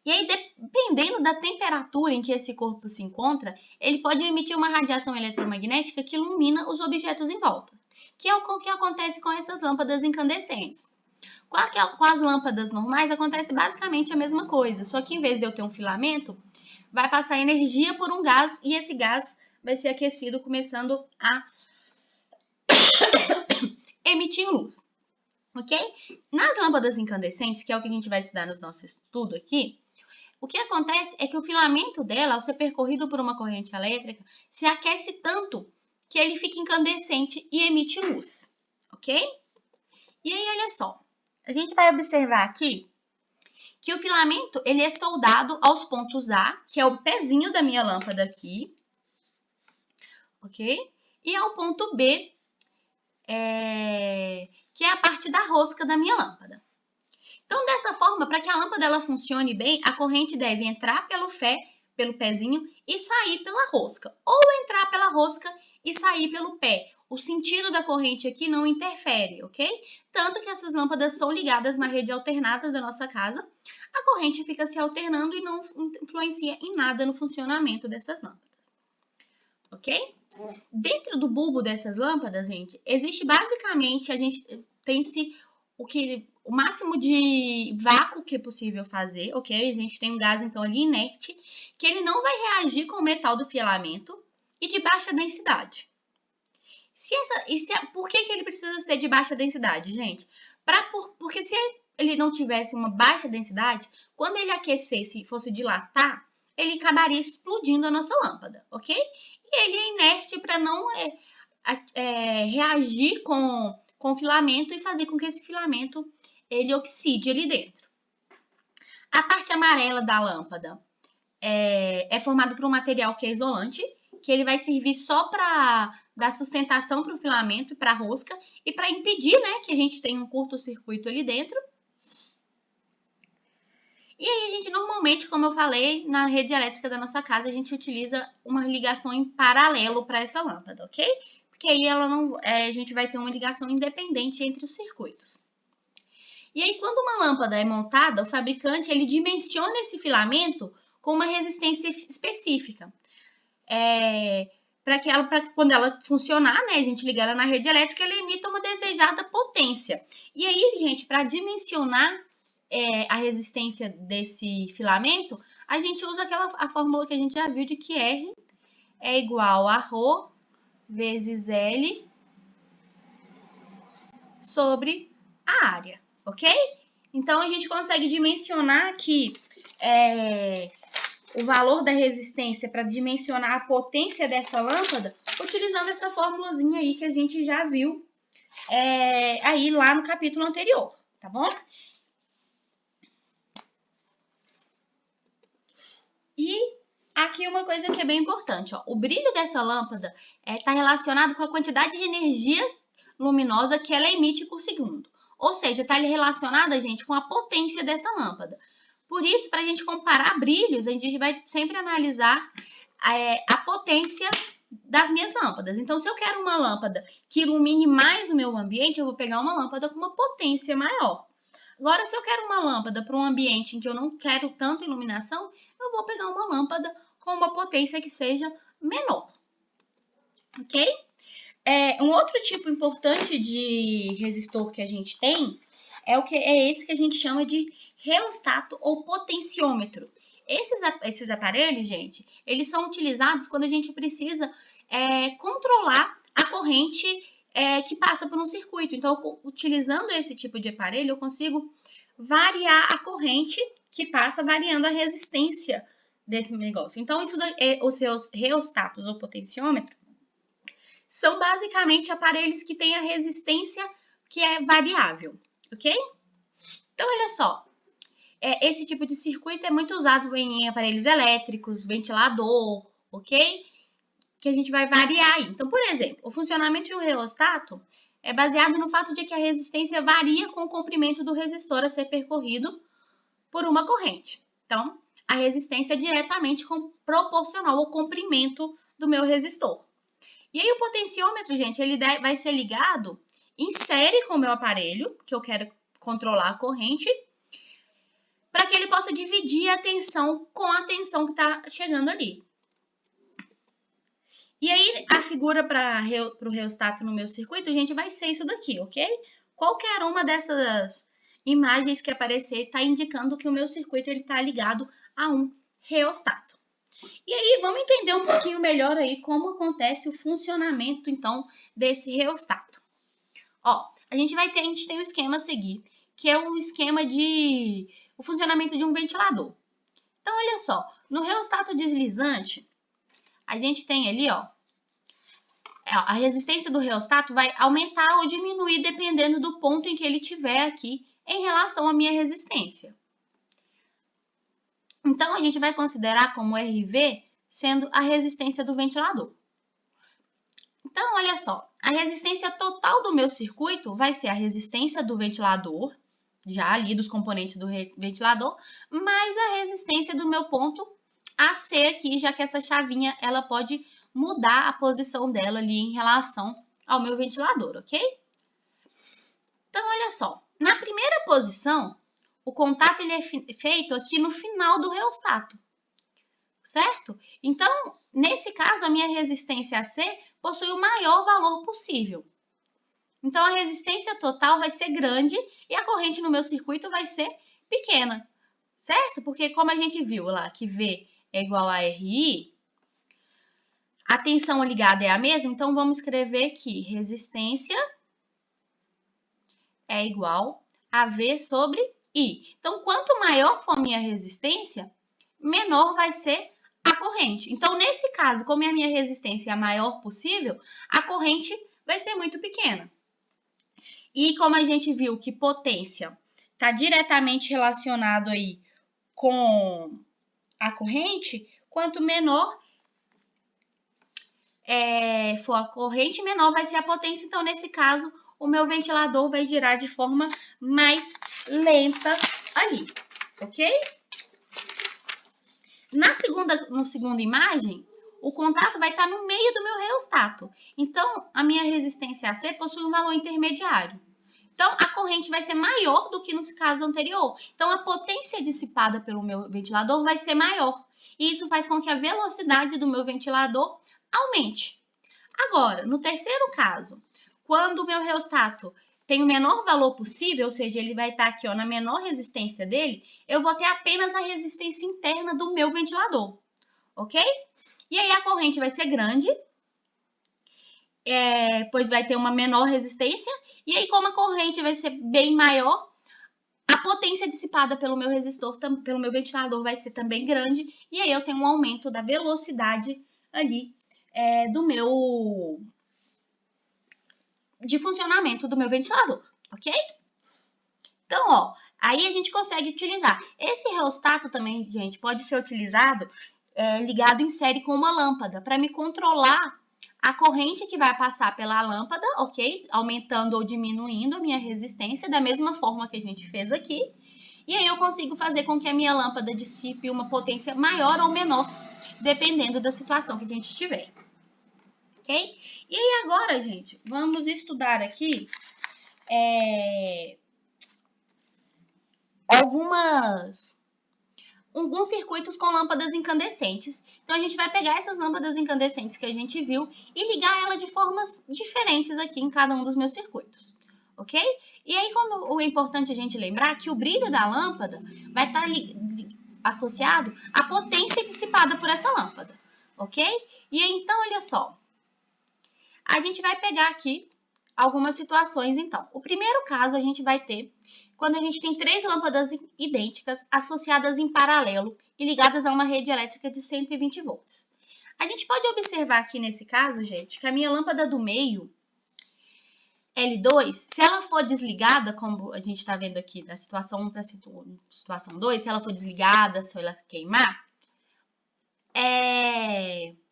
E aí, dependendo da temperatura em que esse corpo se encontra, ele pode emitir uma radiação eletromagnética que ilumina os objetos em volta, que é o que acontece com essas lâmpadas incandescentes. Com as lâmpadas normais, acontece basicamente a mesma coisa, só que em vez de eu ter um filamento, vai passar energia por um gás e esse gás vai ser aquecido, começando a emitir luz, ok? Nas lâmpadas incandescentes, que é o que a gente vai estudar no nosso estudo aqui, o que acontece é que o filamento dela, ao ser percorrido por uma corrente elétrica, se aquece tanto que ele fica incandescente e emite luz, ok? E aí, olha só, a gente vai observar aqui que o filamento ele é soldado aos pontos A, que é o pezinho da minha lâmpada aqui, ok? E ao ponto B, que é a parte da rosca da minha lâmpada. Então, dessa forma, para que a lâmpada ela funcione bem, a corrente deve entrar pelo pezinho e sair pela rosca, ou entrar pela rosca e sair pelo pé. O sentido da corrente aqui não interfere, ok? Tanto que essas lâmpadas são ligadas na rede alternada da nossa casa, a corrente fica se alternando e não influencia em nada no funcionamento dessas lâmpadas, ok? Dentro do bulbo dessas lâmpadas, gente, existe basicamente, a gente tem-se o máximo de vácuo que é possível fazer, ok? A gente tem um gás, então, ali inerte, que ele não vai reagir com o metal do filamento e de baixa densidade. Por que ele precisa ser de baixa densidade, gente? Porque se ele não tivesse uma baixa densidade, quando ele aquecesse e fosse dilatar, ele acabaria explodindo a nossa lâmpada, ok? E ele é inerte para não reagir com o filamento e fazer com que esse filamento ele oxide ali dentro. A parte amarela da lâmpada é formada por um material que é isolante, que ele vai servir só para dar sustentação para o filamento e para a rosca e para impedir, né, que a gente tenha um curto-circuito ali dentro. E aí a gente normalmente, como eu falei, na rede elétrica da nossa casa, a gente utiliza uma ligação em paralelo para essa lâmpada, ok? Porque aí a gente vai ter uma ligação independente entre os circuitos. E aí, quando uma lâmpada é montada, o fabricante ele dimensiona esse filamento com uma resistência específica. Para que quando ela funcionar, né, a gente ligar ela na rede elétrica, ela emita uma desejada potência. E aí, gente, para dimensionar a resistência desse filamento, a gente usa a fórmula que a gente já viu de que R é igual a ρ vezes L sobre a área, ok? Então, a gente consegue dimensionar aqui o valor da resistência para dimensionar a potência dessa lâmpada utilizando essa formulazinha aí que a gente já viu aí lá no capítulo anterior, tá bom? E aqui uma coisa que é bem importante, ó, o brilho dessa lâmpada está relacionado com a quantidade de energia luminosa que ela emite por segundo. Ou seja, está relacionada, gente, com a potência dessa lâmpada. Por isso, para a gente comparar brilhos, a gente vai sempre analisar a potência das minhas lâmpadas. Então, se eu quero uma lâmpada que ilumine mais o meu ambiente, eu vou pegar uma lâmpada com uma potência maior. Agora, se eu quero uma lâmpada para um ambiente em que eu não quero tanta iluminação, eu vou pegar uma lâmpada com uma potência que seja menor. Ok? Um outro tipo importante de resistor que a gente tem é esse que a gente chama de reostato ou potenciômetro. Esses aparelhos, gente, eles são utilizados quando a gente precisa controlar a corrente que passa por um circuito. Então, utilizando esse tipo de aparelho, eu consigo variar a corrente que passa, variando a resistência desse negócio. Então, os seus reostatos ou potenciômetro são basicamente aparelhos que têm a resistência que é variável, ok? Então, olha só, esse tipo de circuito é muito usado em aparelhos elétricos, ventilador, ok? Que a gente vai variar aí. Então, por exemplo, o funcionamento de um reostato é baseado no fato de que a resistência varia com o comprimento do resistor a ser percorrido por uma corrente. Então, a resistência é diretamente proporcional ao comprimento do meu resistor. E aí, o potenciômetro, gente, ele vai ser ligado em série com o meu aparelho, que eu quero controlar a corrente, para que ele possa dividir a tensão com a tensão que está chegando ali. E aí, a figura para o reostato no meu circuito, gente, vai ser isso daqui, ok? Qualquer uma dessas imagens que aparecer está indicando que o meu circuito está ligado a um reostato. E aí, vamos entender um pouquinho melhor aí como acontece o funcionamento, então, desse reostato. Ó, a gente tem o esquema a seguir, que é o funcionamento de um ventilador. Então, olha só, no reostato deslizante, a gente tem ali, ó, a resistência do reostato vai aumentar ou diminuir dependendo do ponto em que ele estiver aqui em relação à minha resistência. Então, a gente vai considerar como RV sendo a resistência do ventilador. Então, olha só, a resistência total do meu circuito vai ser a resistência do ventilador, já ali dos componentes do ventilador, mais a resistência do meu ponto AC aqui, já que essa chavinha ela pode mudar a posição dela ali em relação ao meu ventilador, ok? Então, olha só, na primeira posição, o contato ele é feito aqui no final do reostato, certo? Então, nesse caso, a minha resistência AC possui o maior valor possível. Então, a resistência total vai ser grande e a corrente no meu circuito vai ser pequena, certo? Porque como a gente viu lá que V é igual a RI, a tensão ligada é a mesma, então vamos escrever que resistência é igual a V sobre I. Então, quanto maior for a minha resistência, menor vai ser a corrente. Então, nesse caso, como a minha resistência é a maior possível, a corrente vai ser muito pequena. E como a gente viu que potência está diretamente relacionado aí com a corrente, quanto menor for a corrente, menor vai ser a potência. Então, nesse caso, o meu ventilador vai girar de forma mais lenta ali, ok? Na segunda imagem, o contato vai estar no meio do meu reostato. Então, a minha resistência AC possui um valor intermediário. Então, a corrente vai ser maior do que no caso anterior. Então, a potência dissipada pelo meu ventilador vai ser maior. E isso faz com que a velocidade do meu ventilador aumente. Agora, no terceiro caso, quando o meu reostato tem o menor valor possível, ou seja, ele vai estar aqui ó, na menor resistência dele, eu vou ter apenas a resistência interna do meu ventilador, ok? E aí a corrente vai ser grande, pois vai ter uma menor resistência, e aí como a corrente vai ser bem maior, a potência dissipada pelo meu resistor, pelo meu ventilador vai ser também grande, e aí eu tenho um aumento da velocidade ali de funcionamento do meu ventilador, ok? Então, ó, aí a gente consegue utilizar. Esse reostato também, gente, pode ser utilizado ligado em série com uma lâmpada para me controlar a corrente que vai passar pela lâmpada, ok? Aumentando ou diminuindo a minha resistência da mesma forma que a gente fez aqui. E aí eu consigo fazer com que a minha lâmpada dissipe uma potência maior ou menor, dependendo da situação que a gente tiver. Ok? E aí agora, gente, vamos estudar aqui alguns circuitos com lâmpadas incandescentes. Então, a gente vai pegar essas lâmpadas incandescentes que a gente viu e ligar ela de formas diferentes aqui em cada um dos meus circuitos, ok? E aí, como é importante a gente lembrar que o brilho da lâmpada vai estar associado à potência dissipada por essa lâmpada, ok? E aí, então, olha só, a gente vai pegar aqui algumas situações, então. O primeiro caso a gente vai ter quando a gente tem 3 lâmpadas idênticas associadas em paralelo e ligadas a uma rede elétrica de 120 volts. A gente pode observar aqui nesse caso, gente, que a minha lâmpada do meio, L2, se ela for desligada, como a gente está vendo aqui da situação 1 para a situação 2, se ela for desligada, se ela queimar,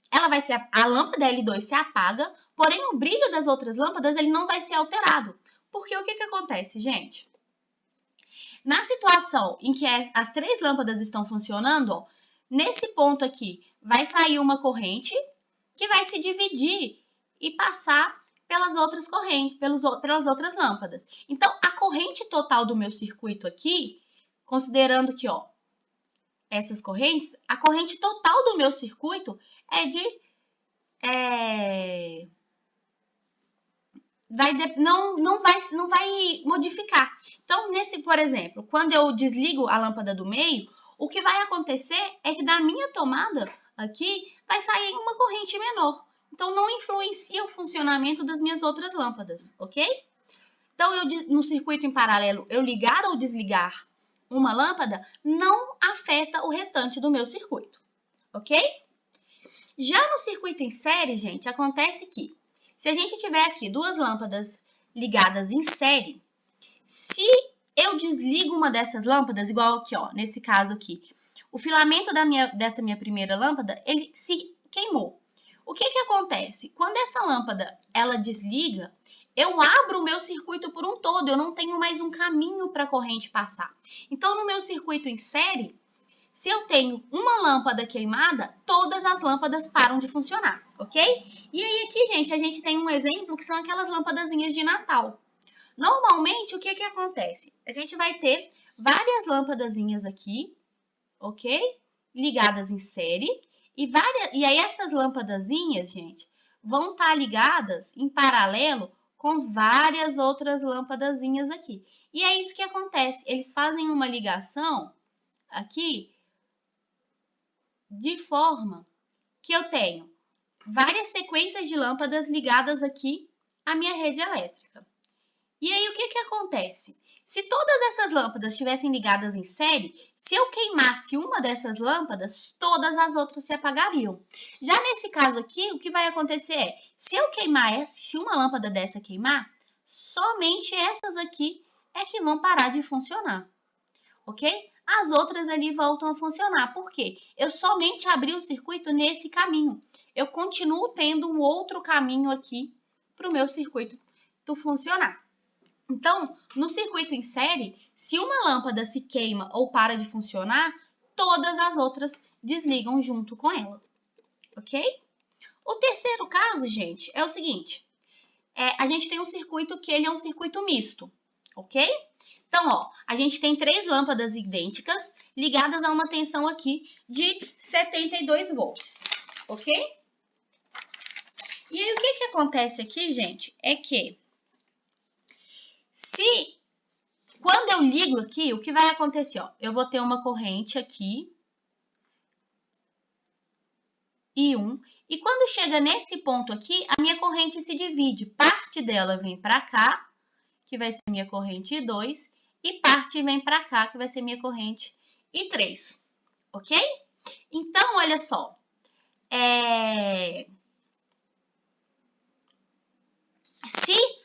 ela vai ser a lâmpada L2 se apaga, porém o brilho das outras lâmpadas ele não vai ser alterado. Porque o que acontece, gente? Na situação em que as 3 lâmpadas estão funcionando, ó, nesse ponto aqui vai sair uma corrente que vai se dividir e passar pelas outras correntes, pelas outras lâmpadas. Então, a corrente total do meu circuito aqui, considerando que, ó, essas correntes, a corrente total do meu circuito é de não vai modificar. Então, por exemplo, quando eu desligo a lâmpada do meio, o que vai acontecer é que da minha tomada aqui, vai sair uma corrente menor. Então, não influencia o funcionamento das minhas outras lâmpadas, ok? Então, no circuito em paralelo, eu ligar ou desligar uma lâmpada não afeta o restante do meu circuito, ok? Já no circuito em série, gente, acontece que se a gente tiver aqui duas lâmpadas ligadas em série, se eu desligo uma dessas lâmpadas, igual aqui, ó, nesse caso aqui, o filamento dessa minha primeira lâmpada, ele se queimou. O que acontece? Quando essa lâmpada, ela desliga, eu abro o meu circuito por um todo, eu não tenho mais um caminho para a corrente passar. Então, no meu circuito em série, se eu tenho uma lâmpada queimada, todas as lâmpadas param de funcionar, ok? E aí aqui, gente, a gente tem um exemplo que são aquelas lâmpadazinhas de Natal. Normalmente, o que acontece? A gente vai ter várias lâmpadazinhas aqui, ok? Ligadas em série. E aí essas lâmpadazinhas, gente, vão estar ligadas em paralelo com várias outras lâmpadazinhas aqui. E é isso que acontece. Eles fazem uma ligação aqui de forma que eu tenho várias sequências de lâmpadas ligadas aqui à minha rede elétrica. E aí, o que acontece? Se todas essas lâmpadas estivessem ligadas em série, se eu queimasse uma dessas lâmpadas, todas as outras se apagariam. Já nesse caso aqui, o que vai acontecer é, se eu queimar essa, se uma lâmpada dessa queimar, somente essas aqui é que vão parar de funcionar, ok? As outras ali voltam a funcionar. Por quê? Eu somente abri o circuito nesse caminho. Eu continuo tendo um outro caminho aqui para o meu circuito funcionar. Então, no circuito em série, se uma lâmpada se queima ou para de funcionar, todas as outras desligam junto com ela, ok? O terceiro caso, gente, é o seguinte. A gente tem um circuito que ele é um circuito misto, ok? Então, ó, a gente tem 3 lâmpadas idênticas ligadas a uma tensão aqui de 72 volts, ok? E aí, o que acontece aqui, gente, é que quando eu ligo aqui, o que vai acontecer? Ó, eu vou ter uma corrente aqui, I1, e quando chega nesse ponto aqui, a minha corrente se divide. Parte dela vem para cá, que vai ser minha corrente I2, e parte vem para cá, que vai ser minha corrente I3, ok? Então, olha só, se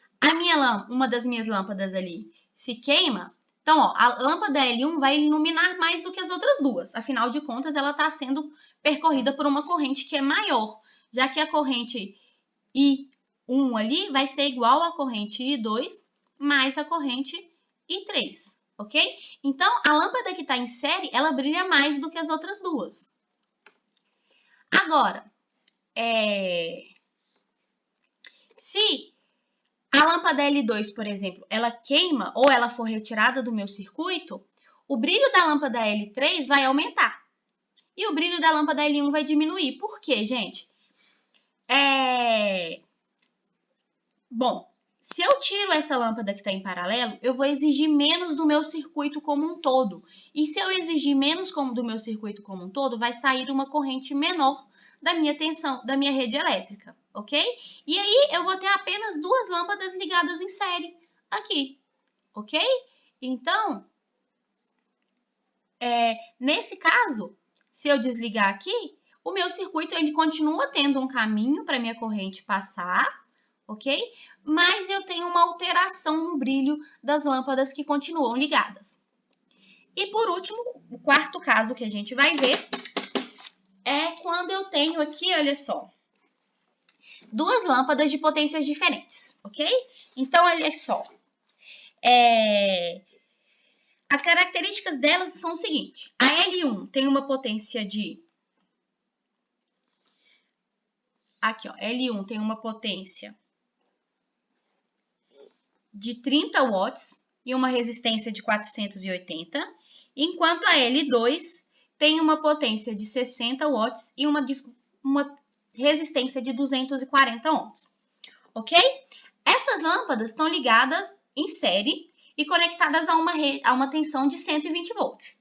uma das minhas lâmpadas ali se queima, então, ó, a lâmpada L1 vai iluminar mais do que as outras duas. Afinal de contas, ela está sendo percorrida por uma corrente que é maior, já que a corrente I1 ali vai ser igual à corrente I2 mais a corrente I3, ok? Então, a lâmpada que está em série, ela brilha mais do que as outras duas. Agora, se a lâmpada L2, por exemplo, ela queima ou ela for retirada do meu circuito, o brilho da lâmpada L3 vai aumentar. E o brilho da lâmpada L1 vai diminuir. Por quê, gente? Bom, se eu tiro essa lâmpada que está em paralelo, eu vou exigir menos do meu circuito como um todo. E se eu exigir menos do meu circuito como um todo, vai sair uma corrente menor da minha tensão, da minha rede elétrica, ok? E aí eu vou ter apenas 2 lâmpadas ligadas em série aqui, ok? Então, nesse caso, se eu desligar aqui, o meu circuito ele continua tendo um caminho para minha corrente passar, ok? Mas eu tenho uma alteração no brilho das lâmpadas que continuam ligadas. E por último, o quarto caso que a gente vai ver é quando eu tenho aqui, olha só, 2 lâmpadas de potências diferentes, ok? Então, olha só, as características delas são o seguinte, a L1 tem uma potência de... Aqui, ó, L1 tem uma potência de 30 watts e uma resistência de 480, enquanto a L2 tem uma potência de 60 watts e uma resistência de 240 ohms, ok? Essas lâmpadas estão ligadas em série e conectadas a uma tensão de 120 volts.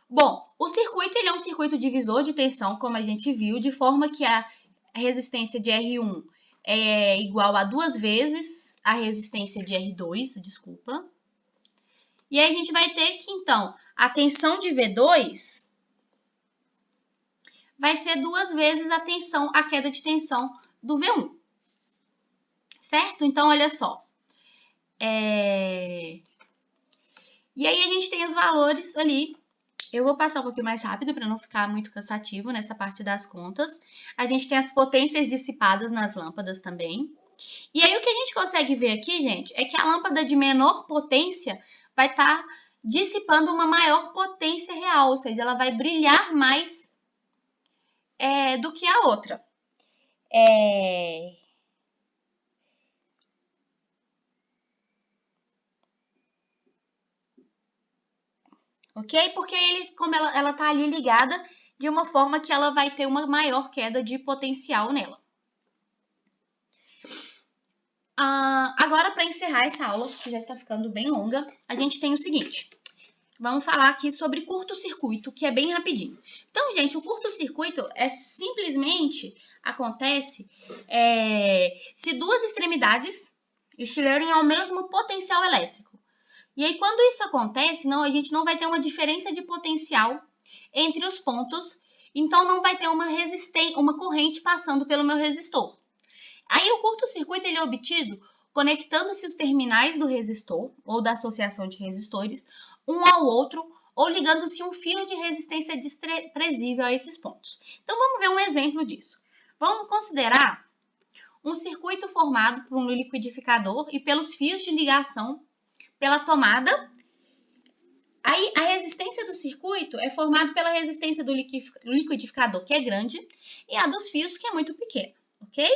Bom, o circuito ele é um circuito divisor de tensão, como a gente viu, de forma que a resistência de R1 é igual a 2 vezes a resistência de R2, desculpa. E aí a gente vai ter que, então, a tensão de V2 vai ser 2 vezes a queda de tensão do V1. Certo? Então, olha só. E aí a gente tem os valores ali. Eu vou passar um pouquinho mais rápido para não ficar muito cansativo nessa parte das contas. A gente tem as potências dissipadas nas lâmpadas também. E aí o que a gente consegue ver aqui, gente, é que a lâmpada de menor potência vai estar dissipando uma maior potência real, ou seja, ela vai brilhar mais do que a outra. Ok? Porque como ela tá ali ligada de uma forma que ela vai ter uma maior queda de potencial nela. Agora, para encerrar essa aula, que já está ficando bem longa, a gente tem o seguinte. Vamos falar aqui sobre curto-circuito, que é bem rapidinho. Então, gente, o curto-circuito simplesmente acontece se duas extremidades estiverem ao mesmo potencial elétrico. E aí, quando isso acontece, a gente não vai ter uma diferença de potencial entre os pontos, então não vai ter uma corrente passando pelo meu resistor. Aí o curto-circuito ele é obtido conectando-se os terminais do resistor ou da associação de resistores um ao outro ou ligando-se um fio de resistência desprezível a esses pontos. Então vamos ver um exemplo disso. Vamos considerar um circuito formado por um liquidificador e pelos fios de ligação pela tomada. Aí a resistência do circuito é formada pela resistência do liquidificador, que é grande, e a dos fios, que é muito pequena, ok?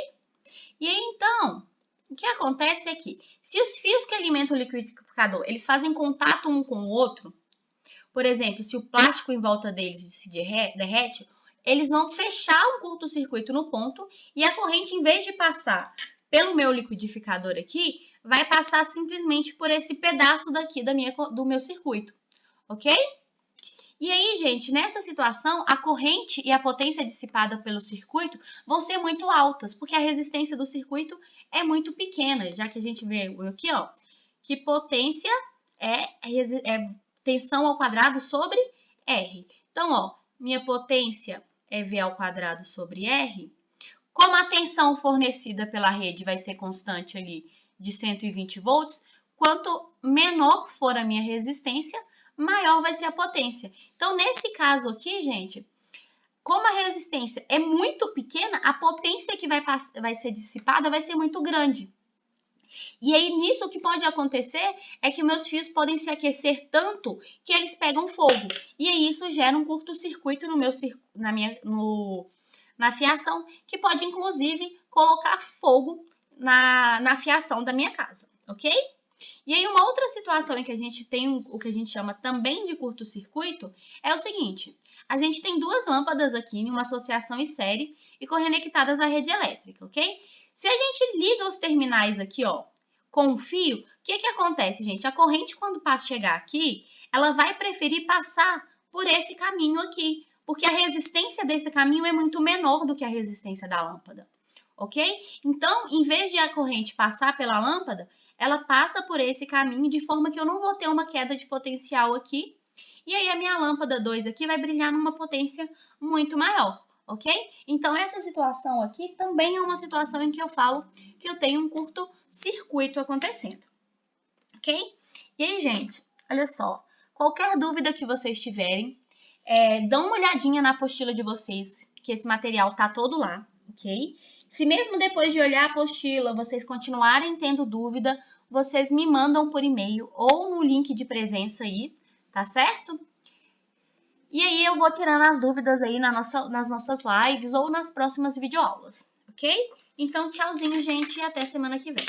E aí, então, o que acontece é que, se os fios que alimentam o liquidificador, eles fazem contato um com o outro, por exemplo, se o plástico em volta deles se derrete, eles vão fechar um curto-circuito no ponto e a corrente, em vez de passar pelo meu liquidificador aqui, vai passar simplesmente por esse pedaço daqui do meu circuito, ok? E aí, gente, nessa situação, a corrente e a potência dissipada pelo circuito vão ser muito altas, porque a resistência do circuito é muito pequena, já que a gente vê aqui, ó, que potência é tensão ao quadrado sobre R. Então, ó, minha potência é V ao quadrado sobre R. Como a tensão fornecida pela rede vai ser constante ali de 120 volts, quanto menor for a minha resistência, maior vai ser a potência. Então, nesse caso aqui, gente, como a resistência é muito pequena, a potência que vai ser dissipada vai ser muito grande. E aí, nisso, o que pode acontecer é que meus fios podem se aquecer tanto que eles pegam fogo. E aí, isso gera um curto-circuito na fiação, que pode, inclusive, colocar fogo na fiação da minha casa, ok? E aí, uma outra situação em que a gente tem o que a gente chama também de curto-circuito é o seguinte. A gente tem duas lâmpadas aqui em uma associação em série e conectadas à rede elétrica, ok? Se a gente liga os terminais aqui, ó, com o fio, o que acontece, gente? A corrente, quando chegar aqui, ela vai preferir passar por esse caminho aqui, porque a resistência desse caminho é muito menor do que a resistência da lâmpada, ok? Então, em vez de a corrente passar pela lâmpada, ela passa por esse caminho de forma que eu não vou ter uma queda de potencial aqui. E aí a minha lâmpada 2 aqui vai brilhar numa potência muito maior, ok? Então essa situação aqui também é uma situação em que eu falo que eu tenho um curto-circuito acontecendo, ok? E aí, gente, olha só, qualquer dúvida que vocês tiverem, dão uma olhadinha na apostila de vocês, que esse material tá todo lá, ok? Se mesmo depois de olhar a apostila vocês continuarem tendo dúvida, vocês me mandam por e-mail ou no link de presença aí, tá certo? E aí eu vou tirando as dúvidas aí nas nossas lives ou nas próximas videoaulas, ok? Então, tchauzinho, gente, e até semana que vem.